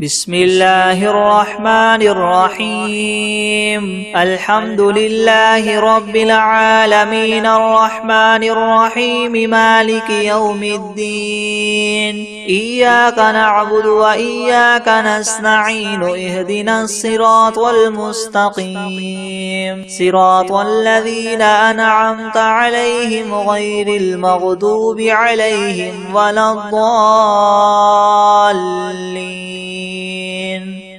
بسم الله الرحمن الرحيم. الحمد لله رب العالمين الرحمن الرحيم مالك يوم الدين. إياك نعبد وإياك نستعين. اهدنا الصراط المستقيم صراط الذين أنعمت عليهم غير المغضوب عليهم ولا الضالين.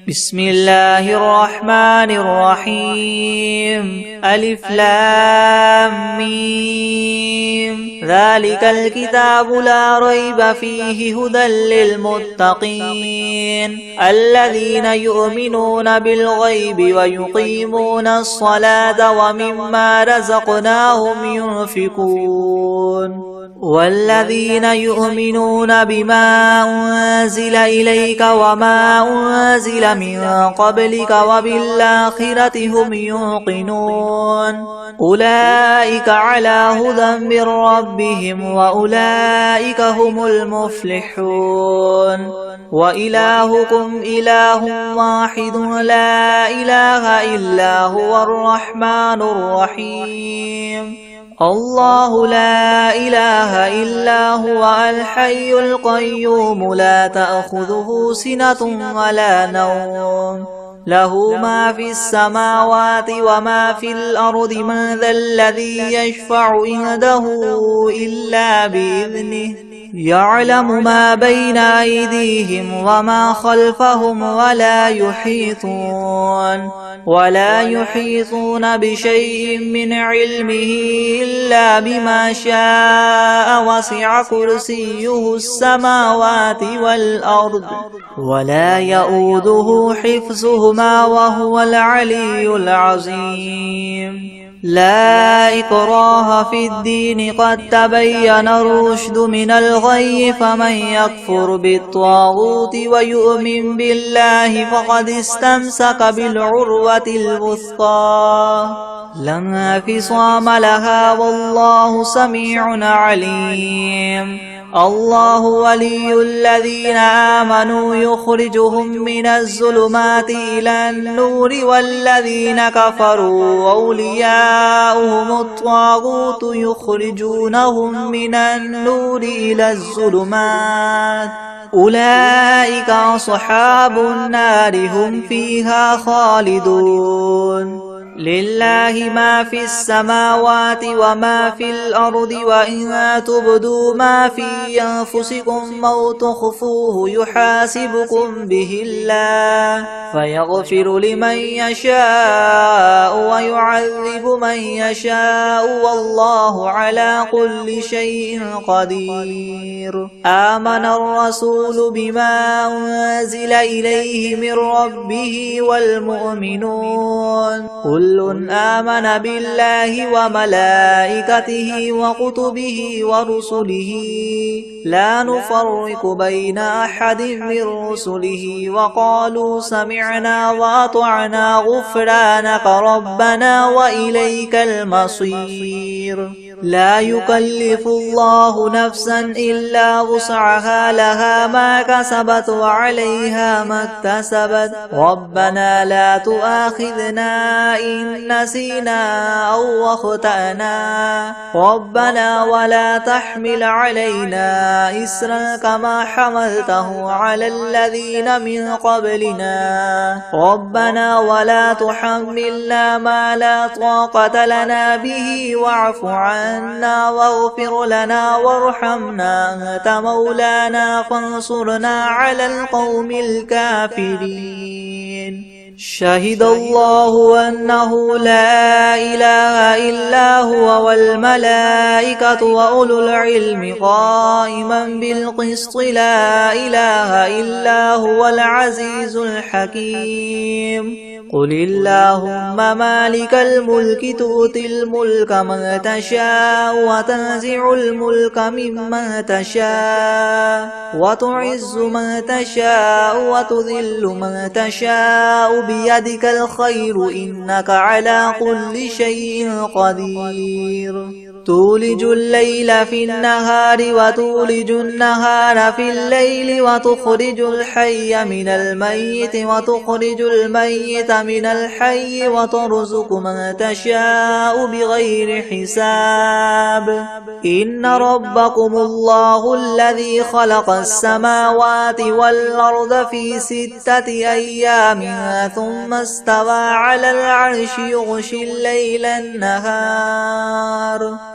بسم الله الرحمن الرحيم. ألف لام ميم. ذلك الكتاب لا ريب فيه هدى للمتقين الذين يؤمنون بالغيب ويقيمون الصلاة ومما رزقناهم ينفقون والذين يؤمنون بما أنزل إليك وما أنزل من قبلك وبالآخرة هم يوقنون أولئك على هدى من ربهم وأولئك هم المفلحون. وإلهكم إله واحد لا إله إلا هو الرحمن الرحيم. الله لا إله إلا هو الحي القيوم لا تأخذه سنة ولا نوم له ما في السماوات وما في الأرض من ذا الذي يشفع عنده إلا بإذنه يعلم ما بين أيديهم وما خلفهم ولا يحيطون بشيء من علمه إلا بما شاء وسع كرسيه السماوات والأرض ولا يؤوده حفظهما وهو العلي العظيم. لا إكراه في الدين قد تبين الرشد من الغي فمن يكفر بالطاغوت ويؤمن بالله فقد استمسك بالعروة الوثقى لا انفصام لها والله سميع عليم. الله ولي الذين آمنوا يخرجهم من الظلمات إلى النور والذين كفروا أولياؤهم الطاغوت يخرجونهم من النور إلى الظلمات أولئك أصحاب النار هم فيها خالدون. لله ما في السماوات وما في الأرض وإن تبدوا ما في أنفسكم أو تخفوه يحاسبكم به الله فيغفر لمن يشاء ويعذب من يشاء والله على كل شيء قدير. آمن الرسول بما أنزل إليه من ربه والمؤمنون كل آمن بالله وملائكته وكتبه ورسله لا نفرق بين أحد من رسله وقالوا سمعنا وأطعنا غفرانك ربنا وإليك المصير. لا يكلف الله نفسا إلا وسعها لها ما كسبت وعليها ما اكتسبت ربنا لا تؤاخذنا إن نسينا أو أخطأنا ربنا ولا تحمل علينا إسرا كما حملته على الذين من قبلنا ربنا ولا تحملنا ما لا طاقة لنا به واعف عنا واغفر لنا وارحمنا أنت مولانا فانصرنا على القوم الكافرين. شهد الله أنه لا إله إلا هو والملائكة وأولو العلم قائما بالقسط لا إله إلا هو العزيز الحكيم. قل اللهم مالك الملك تؤتي الملك من تشاء وتنزع الملك ممن تشاء وتعز من تشاء وتذل من تشاء بيدك الخير إنك على كل شيء قدير. تولج الليل في النهار وتولج النهار في الليل وتخرج الحي من الميت وتخرج الميت من الحي وترزق من تشاء بغير حساب إن ربكم الله الذي خلق السماوات والأرض في 6 أيام ثم استوى على العرش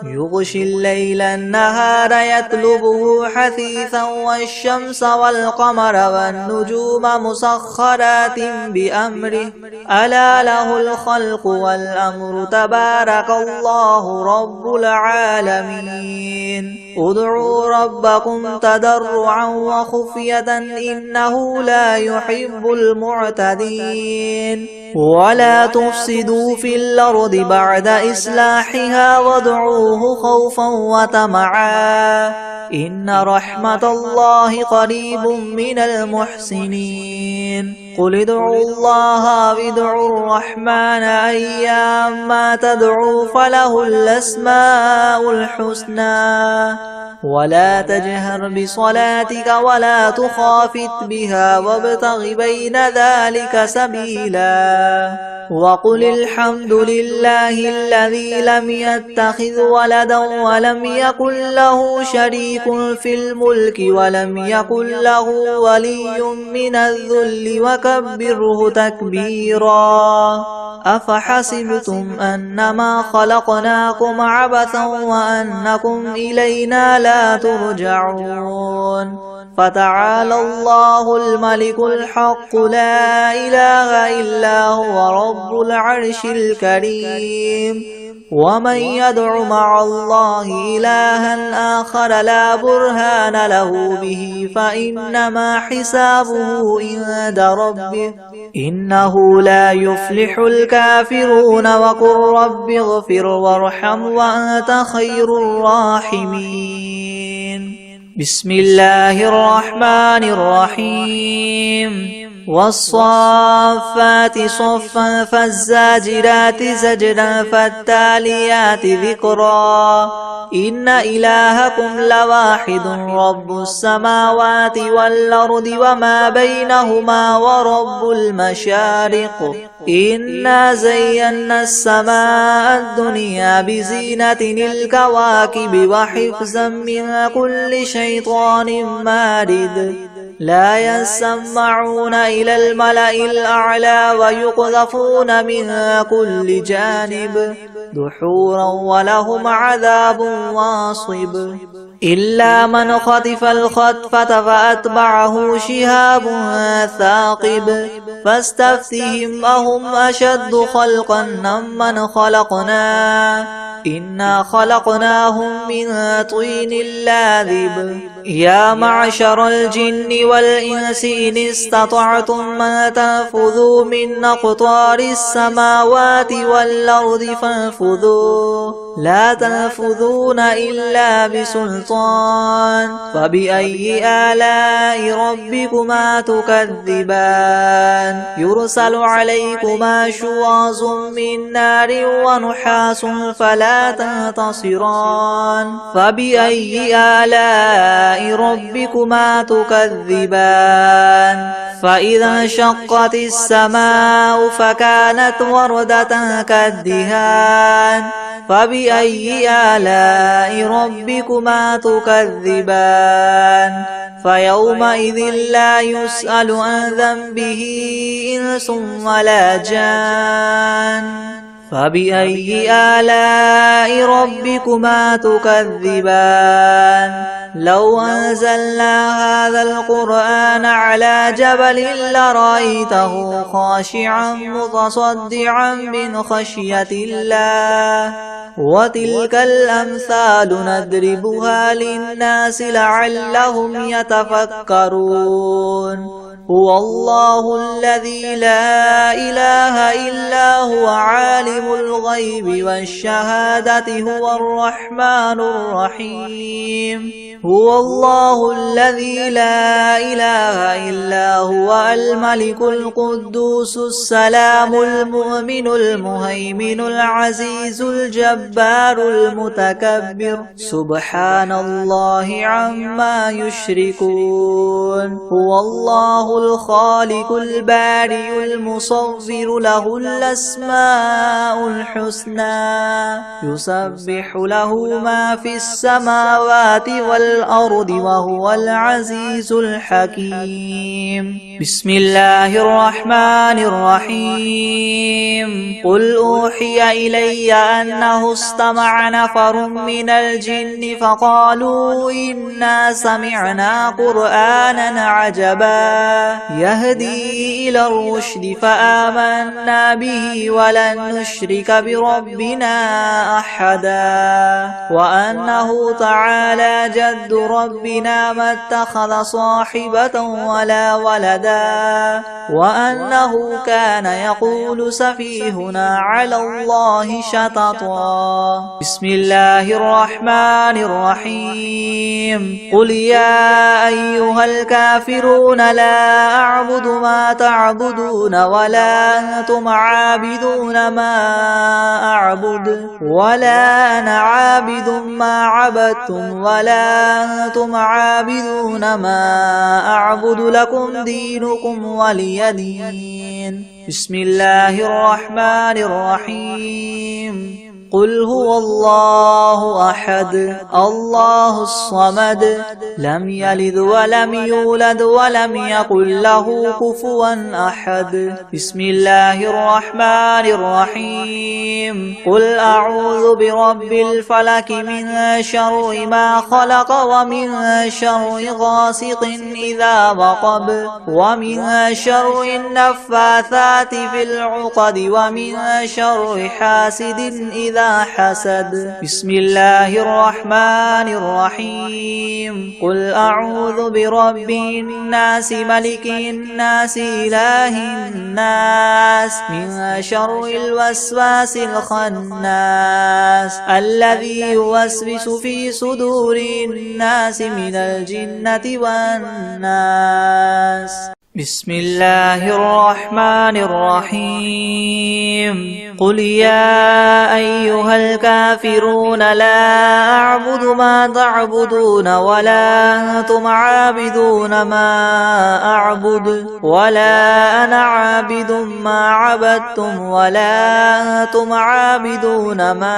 يغشي الليل النهار يطلبه حثيثا والشمس والقمر والنجوم مسخرات بأمره ألا له الخلق والأمر تبارك الله رب العالمين ادعوا ربكم تضرعا وخفية إنه لا يحب المعتدين ولا تفسدوا في الأرض بعد إصلاحها وادعوه خوفا وطمعا إن رحمة الله قريب من المحسنين قل ادعوا الله وادعوا الرحمن أيما تدعوا فله الأسماء الحسنى ولا تجهر بصلاتك ولا تخافت بها وابتغ بين ذلك سبيلا وقل الحمد لله الذي لم يتخذ ولدا ولم يكن له شريك في الملك ولم يكن له ولي من الذل وكبره تكبيرا أفحسبتم أنما خلقناكم عبثا وأنكم إلينا لا ترجعون فتعالى الله الملك الحق لا إله إلا هو رب العرش الكريم ومن يدع مع الله إلها آخر لا برهان له به فإنما حسابه عند ربه إنه لا يفلح الكافرون وقل رب اغفر وارحم وأنت خير الراحمين بسم الله الرحمن الرحيم والصافات صفا فالزاجرات زجرا فالتاليات ذكرا إن إلهكم لواحد رب السماوات والأرض وما بينهما ورب المشارق إنا زينا السماء الدنيا بزينة الكواكب وحفظا من كل شيطان مارد لا يسمعون إلى الملأ الأعلى ويقذفون من كل جانب دحورا ولهم عذاب واصب إلا من خطف الخطفة فأتبعه شهاب ثاقب فاستفتهم أهم أشد خلقا ممن خلقنا إنا خلقناهم من طين لاذب يا معشر الجن والإنس إن استطعتم أن تنفذوا من أقطار السماوات والأرض فانفذوا لا تنفذون إلا بسلطان فبأي آلاء ربكما تكذبان يرسل عليكما شواظ من نار ونحاس فلا تنتصران فبأي آلاء ربكما تكذبان فإذا انشقت السماء فكانت وردة كالدهان فبأي آلاء ربكما تكذبان فيومئذ لا يسأل عن ذنبه إنس ولا جان فبأي آلاء ربكما تكذبان لو أنزلنا هذا القرآن على جبل لرأيته خاشعا متصدعا من خشية الله وتلك الأمثال نضربها للناس لعلهم يتفكرون هو الله الذي لا إله إلا هو عالم الغيب والشهادة هو الرحمن الرحيم هو الله الذي لا إله إلا هو الملك القدوس السلام المؤمن المهيمن العزيز الجبار المتكبر سبحان الله عما يشركون هو الله الخالق البارئ المصور له الأسماء الحسنى يسبح له ما في السماوات والأرض وهو العزيز الحكيم بسم الله الرحمن الرحيم قل أوحي إلي أنه استمع نفر من الجن فقالوا إنا سمعنا قرآنا عجبا يهدي إلى الرشد فآمنا به ولن نشرك بربنا أحدا وأنه تعالى جد ربنا ما اتخذ صاحبة ولا ولدا وأنه كان يقول سفيهنا على الله شططا بسم الله الرحمن الرحيم قل يا أيها الكافرون لا أعبد ما تعبدون ولا أنتم عابدون ما أعبد ولا أنا عابد ما عبدتم ولا أنتم عابدون ما أعبد لكم دينكم ولي دين بسم الله الرحمن الرحيم قل هو الله أحد الله الصمد لم يلد ولم يولد ولم يكن له كفوا أحد بسم الله الرحمن الرحيم قل أعوذ برب الفلك من شر ما خلق ومن شر غاسق إذا وقب ومن شر النفاثات في العقد ومن شر حاسد إذا حسد بسم الله الرحمن الرحيم قل أعوذ برب الناس ملك الناس إله الناس من شر الوسواس الخناس الذي يوسوس في صدور الناس من الجنة والناس بسم الله الرحمن الرحيم قل يا أيها الكافرون لا أعبد ما تعبدون ولا أنتم عابدون ما أعبد ولا أنا عابد ما عبدتم ولا أنتم عابدون ما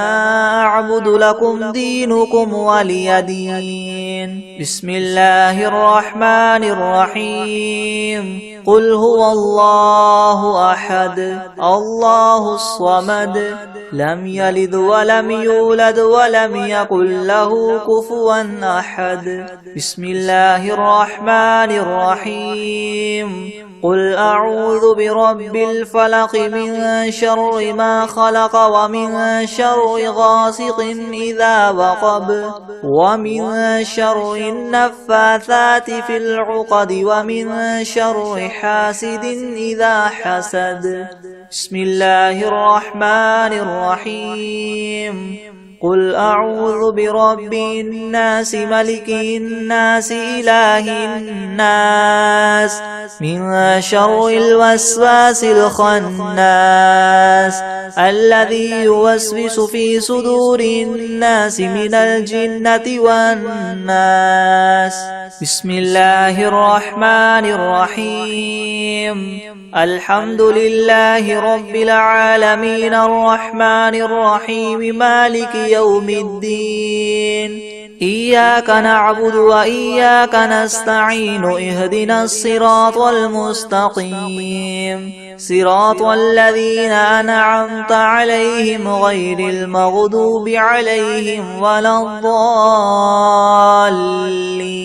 أعبد لكم دينكم ولي دين بسم الله الرحمن الرحيم قل هو الله أحد الله الصمد لم يلد ولم يولد ولم يكن له كفوا أحد بسم الله الرحمن الرحيم قل أعوذ برب الفلق من شر ما خلق ومن شر غاسق إذا وقب ومن شر النفاثات في العقد ومن شر حاسد إذا حسد بسم الله الرحمن الرحيم قل أعوذ برب الناس ملك الناس إله الناس من شر الوسواس الخناس الذي يوسوس في صدور الناس من الجنة والناس بسم الله الرحمن الرحيم الحمد لله رب العالمين الرحمن الرحيم مالك يوم الدين إياك نعبد وإياك نستعين اهدنا الصراط المستقيم صراط الذين أنعمت عليهم غير المغضوب عليهم ولا الضالين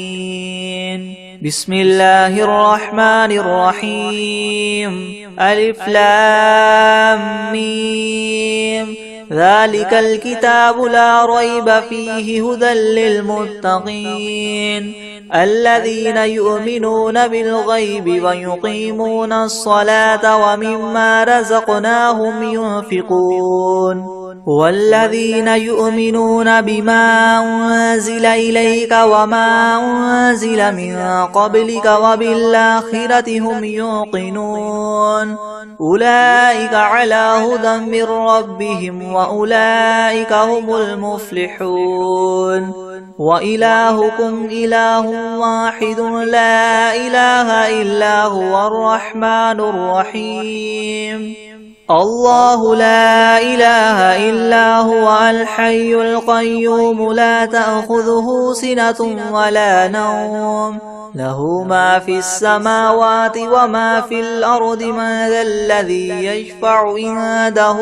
بسم الله الرحمن الرحيم ألف لام ميم ذلك الكتاب لا ريب فيه هدى للمتقين الذين يؤمنون بالغيب ويقيمون الصلاة ومما رزقناهم ينفقون والذين يؤمنون بما أنزل إليك وما أنزل من قبلك وبالآخرة هم يوقنون أولئك على هدى من ربهم وأولئك هم المفلحون وإلهكم إله واحد لا إله إلا هو الرحمن الرحيم الله لا إله إلا هو الحي القيوم لا تأخذه سنة ولا نوم له ما في السماوات وما في الأرض من ذا الذي يشفع عنده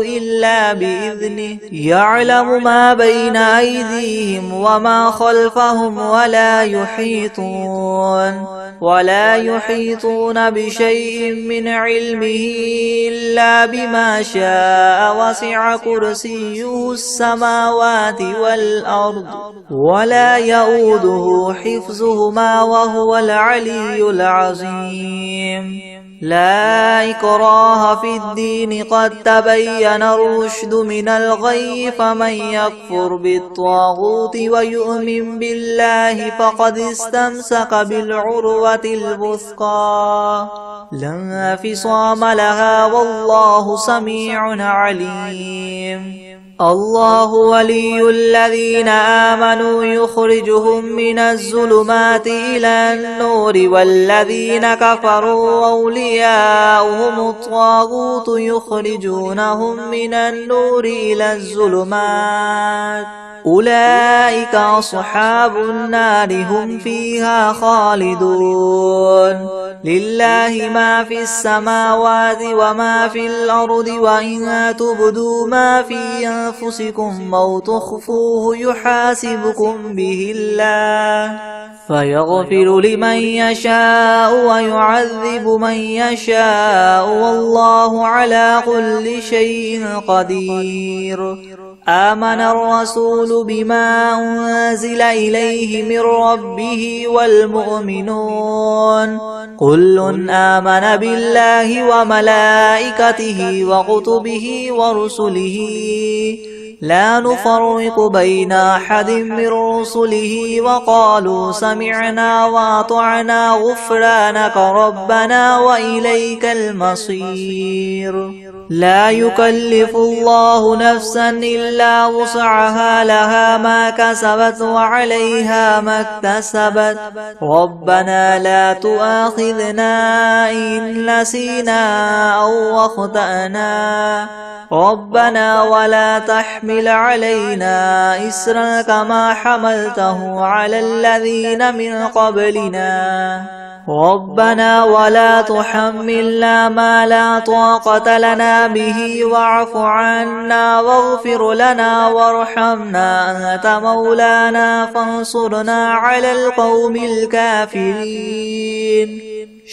إلا بإذنه يعلم ما بين أيديهم وما خلفهم ولا يحيطون بشيء من علمه إلا بما شاء وسع كرسيه السماوات والأرض ولا يؤوده حفظهما وهو العلي العظيم لا إكراه في الدين قد تبين الرشد من الغي فمن يكفر بالطاغوت ويؤمن بالله فقد استمسك بالعروة الوثقى لا انفصام لها والله سميع عليم الله ولي الذين آمنوا يخرجهم من الظلمات إلى النور والذين كفروا أولياؤهم الطاغوت يخرجونهم من النور إلى الظلمات أولئك أصحاب النار هم فيها خالدون لله ما في السماوات وما في الأرض وإن تبدوا ما في أنفسكم أو تخفوه يحاسبكم به الله فيغفر لمن يشاء ويعذب من يشاء والله على كل شيء قدير آمن الرسول بما أنزل إليه من ربه والمؤمنون كل آمن بالله وملائكته وكتبه ورسله لا نفرق بين أحد من رسله وقالوا سمعنا وأطعنا غفرانك ربنا وإليك المصير لا يكلف الله نفسا إلا وسعها لها ما كسبت وعليها ما اكتسبت ربنا لا تؤاخذنا إن نسينا أو أخطأنا ربنا ولا تحمل علينا إسرا كما حملته على الذين من قبلنا ربنا ولا تحملنا ما لا طاقة لنا به واعف عنا واغفر لنا وارحمنا أنت مولانا فانصرنا على القوم الكافرين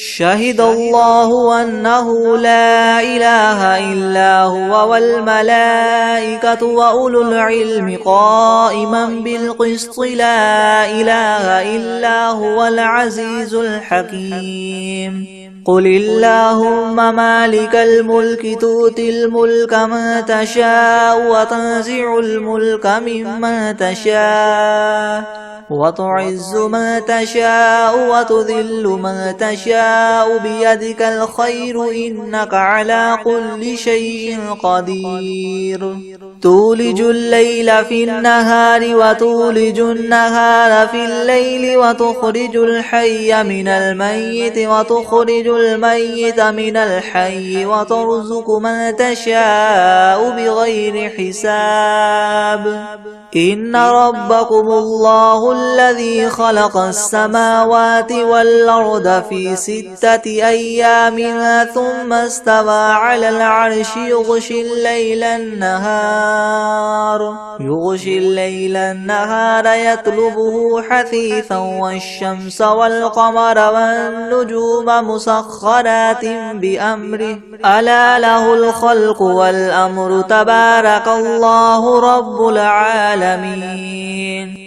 شهد الله أنه لا إله إلا هو والملائكة وأولو العلم قائما بالقسط لا إله إلا هو العزيز الحكيم قل اللهم مالك الملك تؤتي الملك من تشاء وتنزع الملك ممن تشاء وتعز من تشاء وتذل من تشاء بيدك الخير إنك على كل شيء قدير تولج الليل في النهار وتولج النهار في الليل وتخرج الحي من الميت وتخرج الميت من الحي وترزق من تشاء بغير حساب إن ربكم الله الذي خلق السماوات والأرض في 6 أيام ثم استوى على العرش يغشي الليل النهار يطلبه حثيثا والشمس والقمر والنجوم مسخرات بأمره ألا له الخلق والأمر تبارك الله رب العالمين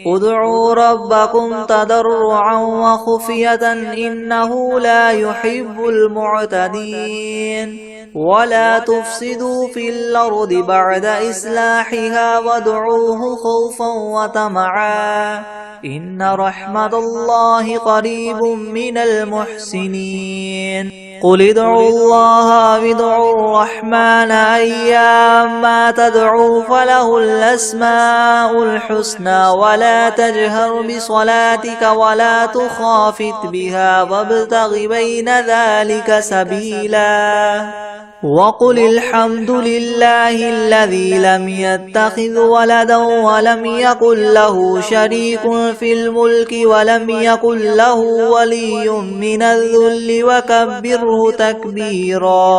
ادعوا ربكم تضرعا وخفية إنه لا يحب المعتدين ولا تفسدوا في الأرض بعد إصلاحها إصلاحها وادعوه خوفا وطمعا إن رحمة الله قريب من المحسنين قل ادعوا الله وادعوا الرحمن أيما تدعوا فله الأسماء الحسنى ولا تجهر بصلاتك ولا تخافت بها وابتغ بين ذلك سبيلا وقل الحمد لله الذي لم يتخذ ولدا ولم يكن له شريك في الملك ولم يكن له ولي من الذل وكبره تكبيرا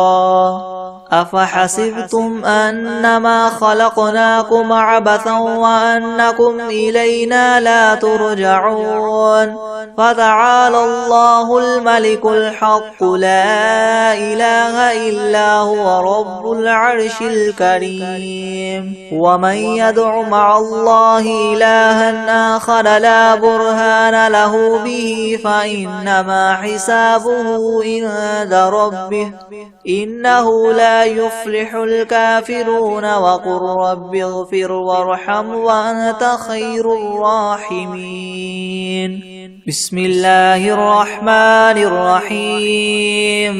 أفحسبتم أنما خلقناكم عبثا وأنكم إلينا لا ترجعون فتعالى الله الملك الحق لا إله إلا هو رب العرش الكريم ومن يدع مع الله إلها آخر لا برهان له به فإنما حسابه عند ربه إنه لا يفلح الكافرون وقل رب اغفر وارحم وأنت خير الراحمين بسم الله الرحمن الرحيم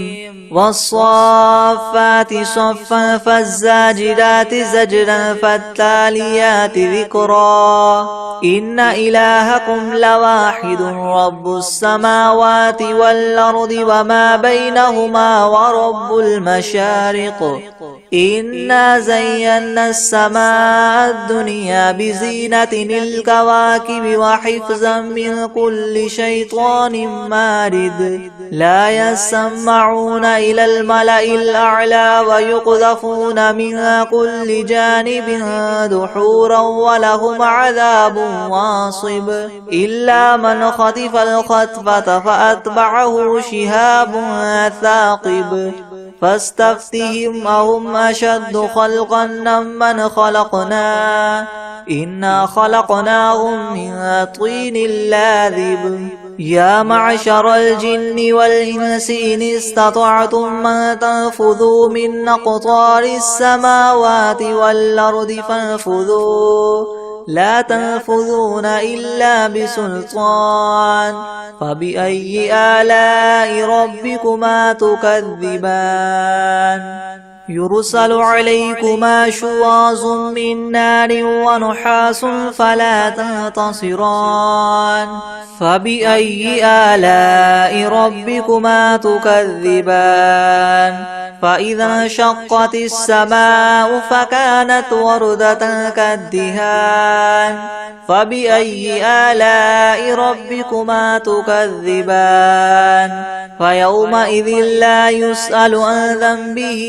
والصافات صفا فالزاجرات زجرا فالتاليات ذكرا إن إلهكم لواحد رب السماوات والأرض وما بينهما ورب المشارق إنا زينا السماء الدنيا بزينة الكواكب وحفظا من كل شيطان مارد لا يسمعون إلى الملأ الأعلى ويقذفون من كل جانب دحورا ولهم عذاب واصب إلا من خطف الخطفة فأتبعه شهاب ثاقب فاستفتهم أهم أشد خلقا ممن خلقنا إنا خلقناهم من طين لاذب يا معشر الجن والإنس إن استطعتم أن تنفذوا من أقطار السماوات والأرض فانفذوا لا تنفذون إلا بسلطان فبأي آلاء ربكما تكذبان يرسل عليكما شواظ من نار ونحاس فلا تنتصران فبأي آلاء ربكما تكذبان فإذا انشقت السماء فكانت وردة كالدهان فبأي آلاء ربكما تكذبان فيومئذ لا يسأل عن ذنبه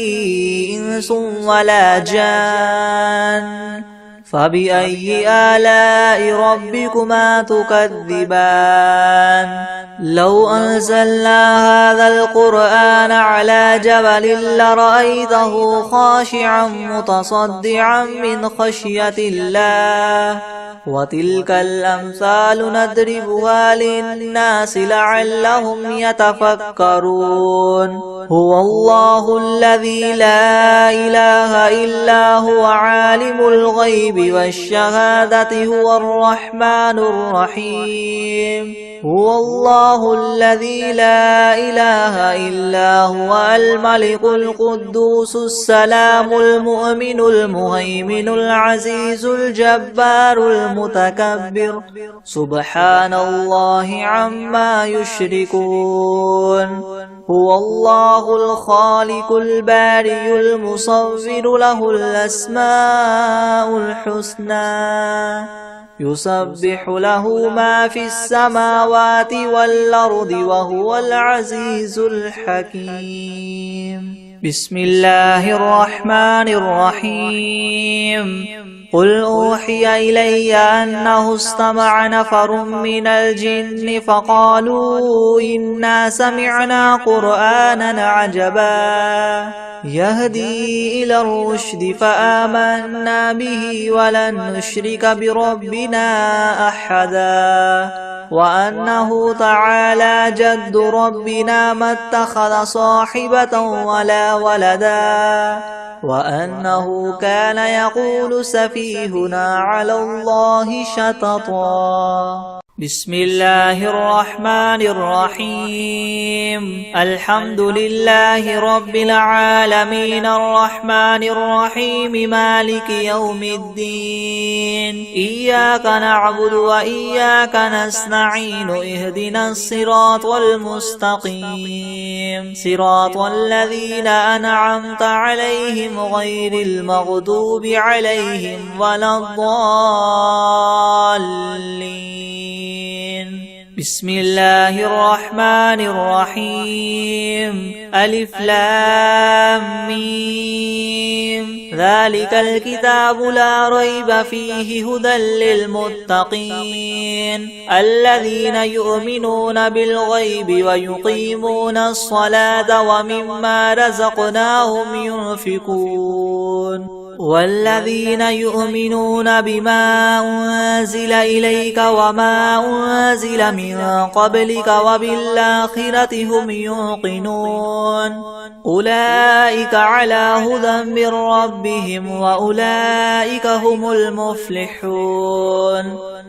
إنس ولا جان فبأي آلاء ربكما تكذبان لو أنزلنا هذا القرآن على جبل لرأيته خاشعا متصدعا من خشية الله وتلك الأمثال نضربها للناس لعلهم يتفكرون هو الله الذي لا إله إلا هو عالم الغيب والشهادة هو الرحمن الرحيم هو الله الذي لا إله إلا هو الملك القدوس السلام المؤمن المهيمن العزيز الجبار المتكبر سبحان الله عما يشركون هو الله الخالق البارئ المصور له الأسماء الحسنى يسبح له ما في السماوات والأرض وهو العزيز الحكيم بسم الله الرحمن الرحيم قل أوحي إلي أنه استمع نفر من الجن فقالوا إنا سمعنا قرآنا عجبا يهدي إلى الرشد فآمنا به ولن نشرك بربنا أحدا وأنه تعالى جد ربنا ما اتخذ صاحبة ولا ولدا وأنه كان يقول سفيهنا على الله شططا. بسم الله الرحمن الرحيم. الحمد لله رب العالمين الرحمن الرحيم مالك يوم الدين. إياك نعبد وإياك نستعين. اهدنا الصراط المستقيم صراط الذين أنعمت عليهم غير المغضوب عليهم ولا الضالين. بسم الله الرحمن الرحيم. ألف لام ميم. ذلك الكتاب لا ريب فيه هدى للمتقين الذين يؤمنون بالغيب ويقيمون الصلاة ومما رزقناهم ينفقون والذين يؤمنون بما أنزل إليك وما أنزل من قبلك وبالآخرة هم يوقنون أولئك على هدى من ربهم وأولئك هم المفلحون.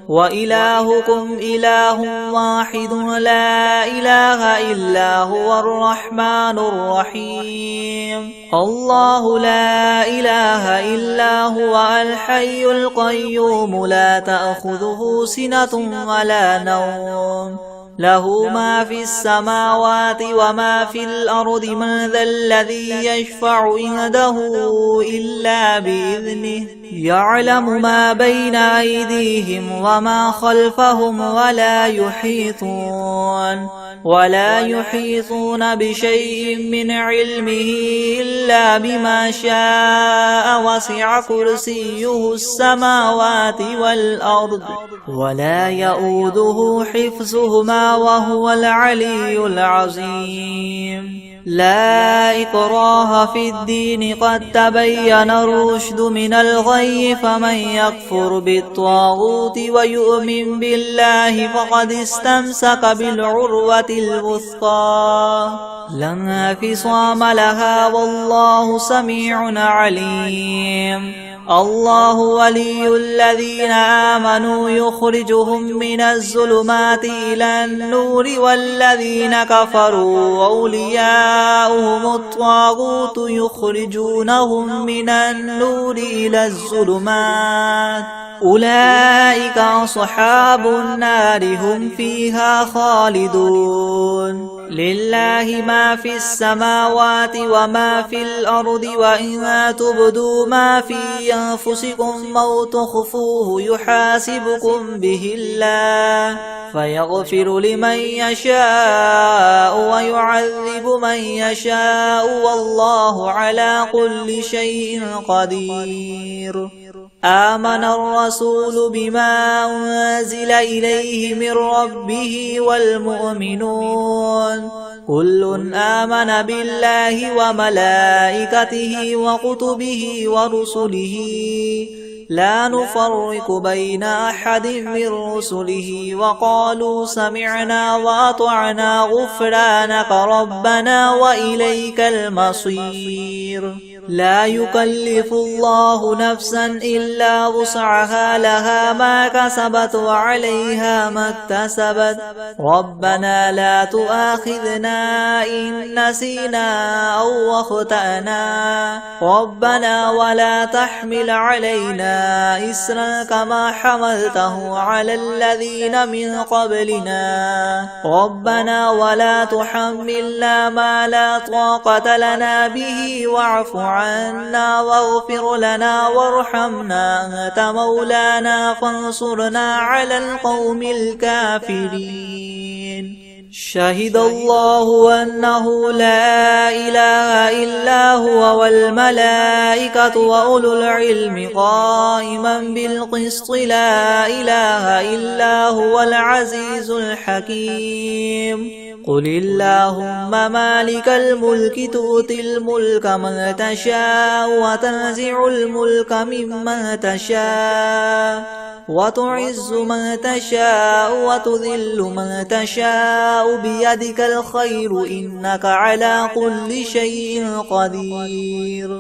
وإلهكم إله واحد لا إله إلا هو الرحمن الرحيم. الله لا إله إلا هو الحي القيوم لا تأخذه سنة ولا نوم له ما في السماوات وما في الأرض. من ذا الذي يشفع عنده إلا بإذنه يعلم ما بين أيديهم وما خلفهم ولا يحيطون بشيء من علمه إلا بما شاء. وسع كرسيه السماوات والأرض ولا يؤوده حفظهما وهو العلي العظيم. لا إكراه في الدين قد تبين الرشد من الغي. فمن يكفر بالطاغوت ويؤمن بالله فقد استمسك بالعروة الوثقى لا انفصام لها والله سميع عليم. الله ولي الذين آمنوا يخرجهم من الظلمات إلى النور والذين كفروا أولياؤهم الطاغوت يخرجونهم من النور إلى الظلمات أولئك أصحاب النار هم فيها خالدون. لله ما في السماوات وما في الأرض وإن تبدوا ما في أنفسكم أو تخفوه يحاسبكم به الله فيغفر لمن يشاء ويعذب من يشاء والله على كل شيء قدير. آمن الرسول بما أنزل إليه من ربه والمؤمنون كل آمن بالله وملائكته وكتبه ورسله لا نفرق بين أحد من رسله وقالوا سمعنا وأطعنا غفرانك ربنا وإليك المصير. لا يكلف الله نفسا إلا وسعها لها ما كسبت وعليها ما اكتسبت ربنا لا تؤاخذنا إن نسينا أو أخطأنا ربنا ولا تحمل علينا إسرا كما حملته على الذين من قبلنا ربنا ولا تحملنا ما لا طاقة لنا به واعف عنا واغفر لنا وارحمنا أنت مولانا فانصرنا على القوم الكافرين. شهد الله أنه لا إله إلا هو والملائكة وأولو العلم قائما بالقسط لا إله إلا هو العزيز الحكيم. قل اللهم مالك الملك تؤتي الملك من تشاء وتنزع الملك ممن تشاء وتعز من تشاء وتذل من تشاء بيدك الخير إنك على كل شيء قدير.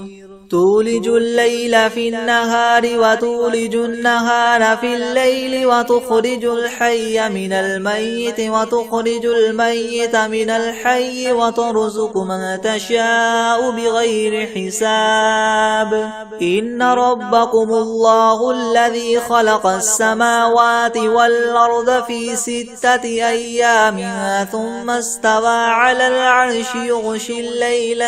تولج الليل في النهار وتولج النهار في الليل وتخرج الحي من الميت وتخرج الميت من الحي وترزق من تشاء بغير حساب إن ربكم الله الذي خلق السماوات والأرض في 6 أيام ثم استوى على العرش يغشي الليل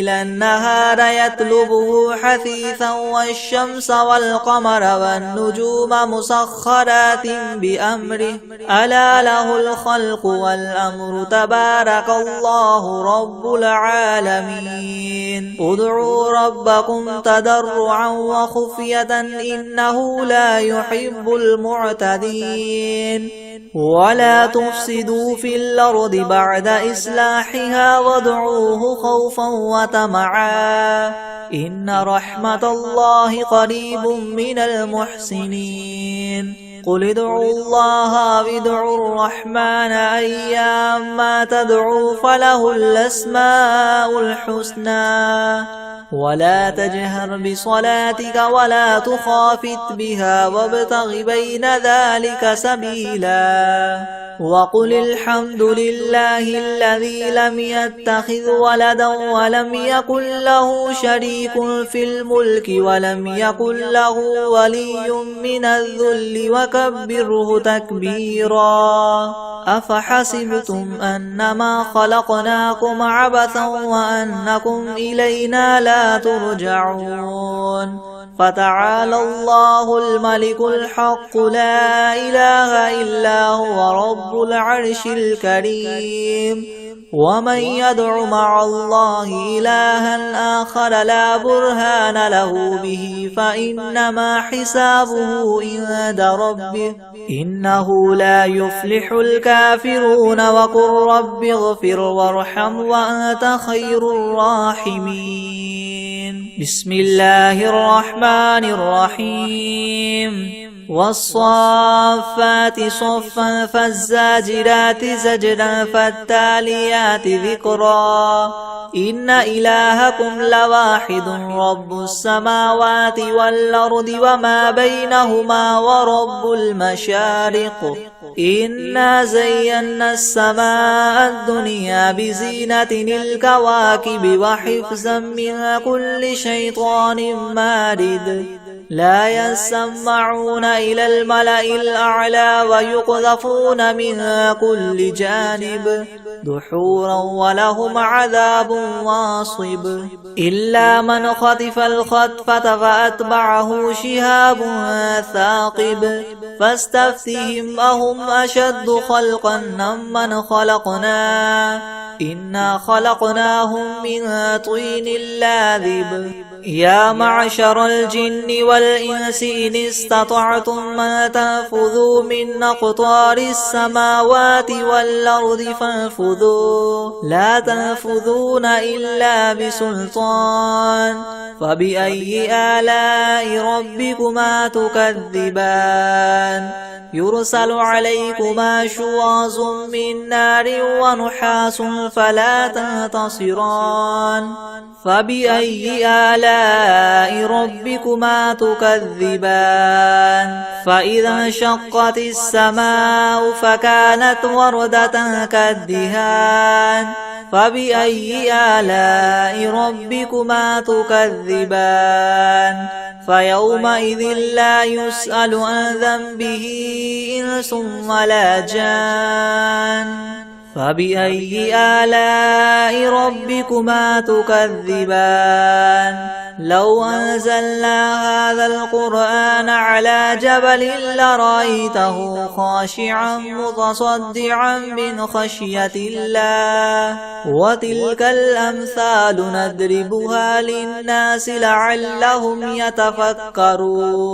النهار يطلبه حثيثا والشمس والقمر والنجوم مسخرات بأمره ألا له الخلق والأمر تبارك الله رب العالمين ادعوا ربكم تضرعا وخفية إنه لا يحب المعتدين ولا تفسدوا في الأرض بعد إصلاحها وادعوه خوفا وطمعا إن رحمة الله قريب من المحسنين قل ادعوا الله وادعوا الرحمن أيما تدعوا فله الأسماء الحسنى ولا تجهر بصلاتك ولا تخافت بها وابتغ بين ذلك سبيلا وقل الحمد لله الذي لم يتخذ ولدا ولم يكن له شريك في الملك ولم يكن له ولي من الذل وكبره تكبيرا أفحسبتم أنما خلقناكم عبثا وأنكم إلينا لا ترجعون فتعالى الله الملك الحق لا إله إلا هو رب العرش الكريم ومن يدع مع الله إلها آخر لا برهان له به فإنما حسابه عند ربه إنه لا يفلح الكافرون وقل رب اغفر وارحم وأنت خير الراحمين بسم الله الرحمن الرحيم والصافات صفا فالزاجرات زجرا فالتاليات ذكرا إن إلهكم لواحد رب السماوات والأرض وما بينهما ورب المشارق إنا زينا السماء الدنيا بزينة الكواكب وحفظا من كل شيطان مارد لا يسمعون إلى الملأ الأعلى ويقذفون من كل جانب دحورا ولهم عذاب واصب إلا من خطف الخطفة فأتبعه شهاب ثاقب فاستفتهم أهم أشد خلقا ممن خلقنا إنا خلقناهم من طين لاذب يا معشر الجن والإنس إن استطعتم أن تنفذوا من أقطار السماوات والأرض فانفذوا لا تنفذون إلا بسلطان فبأي آلاء ربكما تكذبان يرسل عليكما شواظ من نار ونحاس فلا تنتصران فبأي آلاء ربكما تكذبان فإذا انشقت السماء فكانت وردة كالدهان فبأي آلاء ربكما تكذبان فيومئذ لا يسأل عن ذنبه إنس ولا جان فبأي آلاء ربكما تكذبان لو أنزلنا هذا القرآن على جبل لرأيته خاشعا متصدعا من خشية الله وتلك الأمثال نضربها للناس لعلهم يتفكرون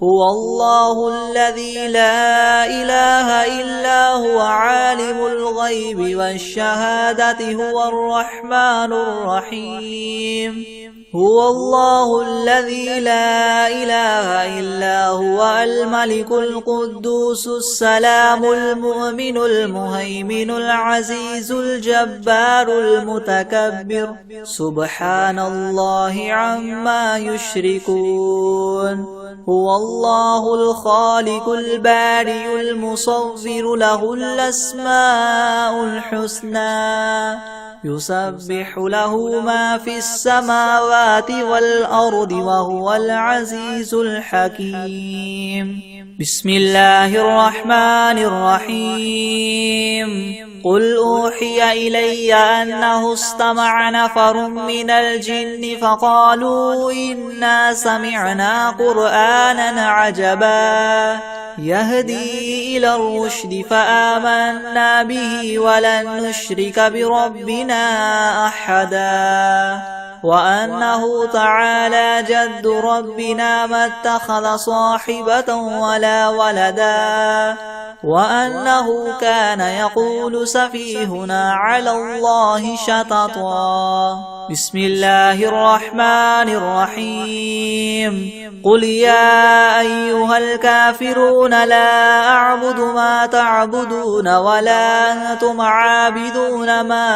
هو الله الذي لا إله إلا هو عالم الغيب والشهادة هو الرحمن الرحيم هو الله الذي لا إله إلا هو الملك القدوس السلام المؤمن المهيمن العزيز الجبار المتكبر سبحان الله عما يشركون هو الله الخالق البارئ المصور له الأسماء الحسنى يسبح له ما في السماوات والأرض وهو العزيز الحكيم بسم الله الرحمن الرحيم قل أوحي إلي أنه استمع نفر من الجن فقالوا إنا سمعنا قرآنا عجبا يهدي إلى الرشد فآمنا به ولن نشرك بربنا أحدا وأنه تعالى جد ربنا ما اتخذ صاحبة ولا ولدا وأنه كان يقول سفيهنا على الله شططا بسم الله الرحمن الرحيم قل يا أيها الكافرون لا أعبد ما تعبدون ولا أنتم عابدون ما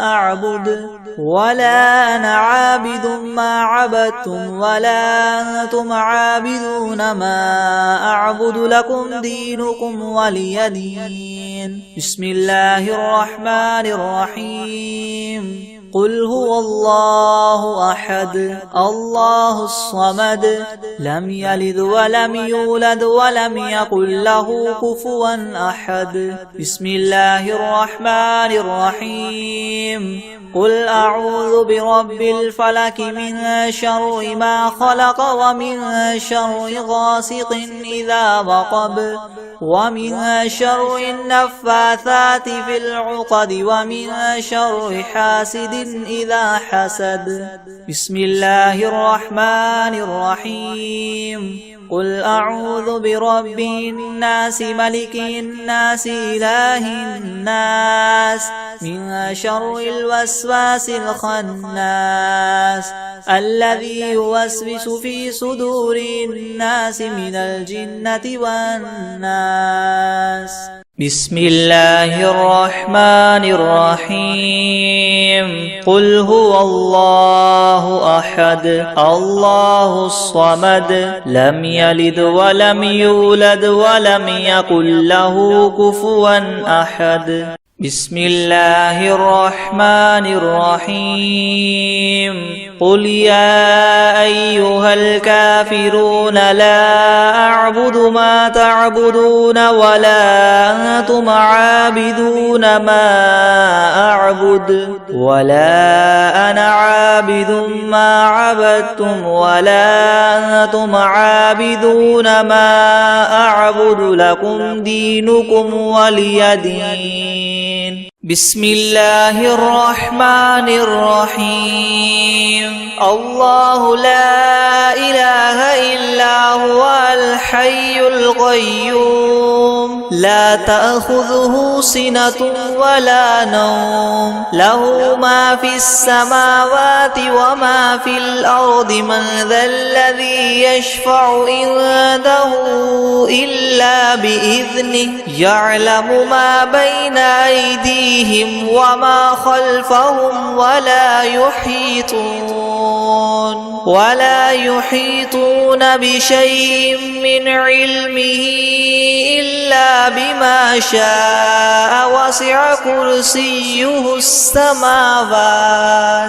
أعبد ولا أنا عابد ما عبدتم ولا أنتم عابدون ما أعبد لكم دينكم ولي دين بسم الله الرحمن الرحيم قل هو الله أحد الله الصمد لم يلد ولم يولد ولم يكن له كفوا أحد بسم الله الرحمن الرحيم قل أعوذ برب الفلك من شر ما خلق ومن شر غاسق إذا وقب ومن شر النفاثات في العقد ومن شر حاسد إذا حسد بسم الله الرحمن الرحيم قل أعوذ برب الناس ملك الناس إله الناس من شر الوسواس الخناس الذي يوسوس في صدور الناس من الجنة والناس بسم الله الرحمن الرحيم قل هو الله أحد الله الصمد لم يلد ولم يولد ولم يكن له كفوا أحد بسم الله الرحمن الرحيم قل يا أيها الكافرون لا أعبد ما تعبدون ولا أنتم عابدون ما أعبد ولا أنا عابد ما عبدتم ولا أنتم عابدون ما أعبد لكم دينكم ولي دين بسم الله الرحمن الرحيم الله لا إله إلا هو الحي القيوم لا تأخذه سنة ولا نوم له ما في السماوات وما في الأرض من ذا الذي يشفع عنده إلا بإذنه يعلم ما بين أيديهم وما خلفهم ولا يحيطون بشيء من علمه إلا بما شاء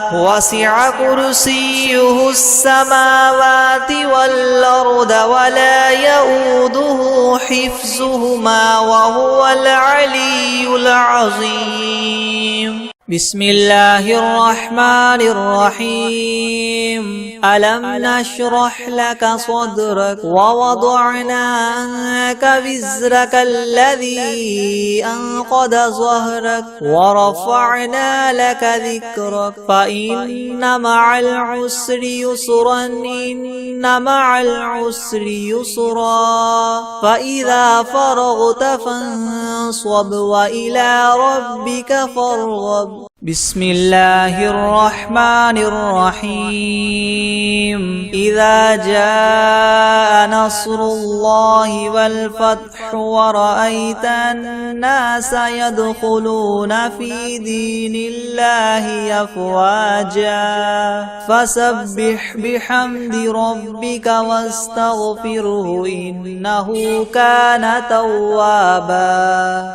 وسع كرسيه السماوات والأرض ولا يؤوده حفظهما وهو العلي العظيم بسم الله الرحمن الرحيم ألم نشرح لك صدرك ووضعنا عنك وزرك الذي أنقض ظهرك ورفعنا لك ذكرك فإن مع العسر يسرا فإذا فرغت فانصب وإلى ربك فارغب بسم الله الرحمن الرحيم إذا جاء نصر الله والفتح ورأيت الناس يدخلون في دين الله أفواجا فسبح بحمد ربك واستغفره إنه كان توابا